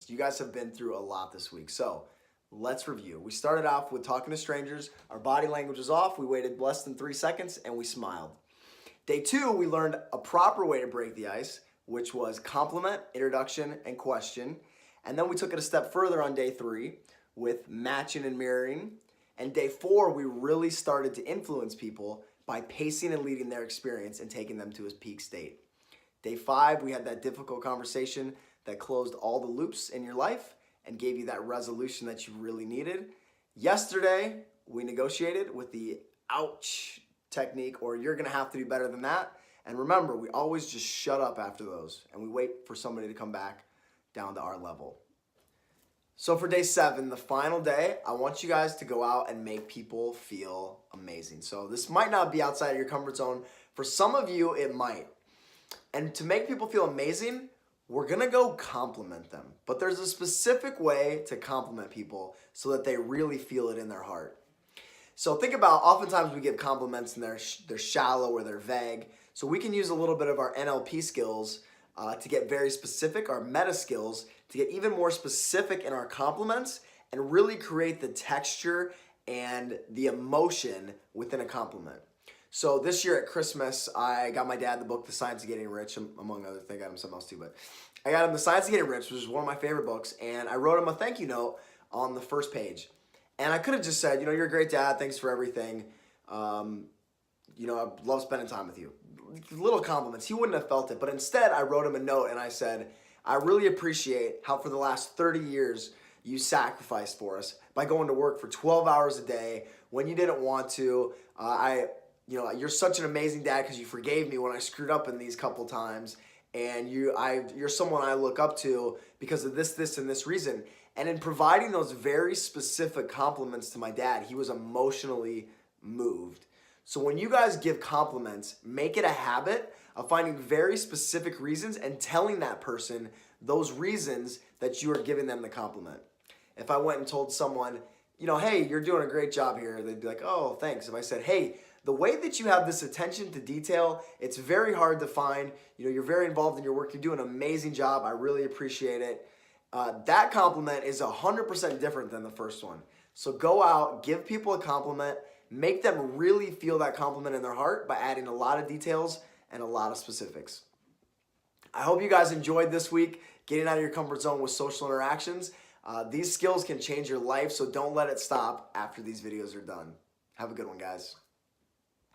You guys have been through a lot this week, so let's review. We started off with talking to strangers. Our body language was off. We waited less than 3 seconds and we smiled. Day 2, we learned a proper way to break the ice, which was compliment, introduction, and question. And then we took it a step further on day 3 with matching and mirroring. And day 4, we really started to influence people by pacing and leading their experience and taking them to a peak state. Day 5, we had that difficult conversation that closed all the loops in your life and gave you that resolution that you really needed. Yesterday, we negotiated with the ouch technique, or you're gonna have to do better than that. And remember, we always just shut up after those and we wait for somebody to come back down to our level. So for day 7, the final day, I want you guys to go out and make people feel amazing. So this might not be outside of your comfort zone. For some of you, it might. And to make people feel amazing, we're gonna go compliment them. But there's a specific way to compliment people so that they really feel it in their heart. So think about, oftentimes we give compliments and they're shallow or they're vague. So we can use a little bit of our NLP skills to get very specific, our meta skills, to get even more specific in our compliments and really create the texture and the emotion within a compliment. So this year at Christmas, I got my dad the book, The Science of Getting Rich, among other things. I got him something else too, but I got him The Science of Getting Rich, which is one of my favorite books, and I wrote him a thank you note on the first page. And I could have just said, you're a great dad, thanks for everything. I love spending time with you. Little compliments. He wouldn't have felt it, but instead I wrote him a note and I said, I really appreciate how for the last 30 years you sacrificed for us by going to work for 12 hours a day when you didn't want to. You're such an amazing dad because you forgave me when I screwed up in these couple times, and you're someone I look up to because of this, and this reason. And in providing those very specific compliments to my dad, he was emotionally moved. So when you guys give compliments, make it a habit of finding very specific reasons and telling that person those reasons that you are giving them the compliment. If I went and told someone, hey, you're doing a great job here, they'd be like, oh, thanks. If I said, hey, the way that you have this attention to detail, it's very hard to find. You're very involved in your work. You're doing an amazing job. I really appreciate it. That compliment is 100% different than the first one. So go out, give people a compliment, make them really feel that compliment in their heart by adding a lot of details and a lot of specifics. I hope you guys enjoyed this week, getting out of your comfort zone with social interactions. These skills can change your life, so don't let it stop after these videos are done. Have a good one, guys.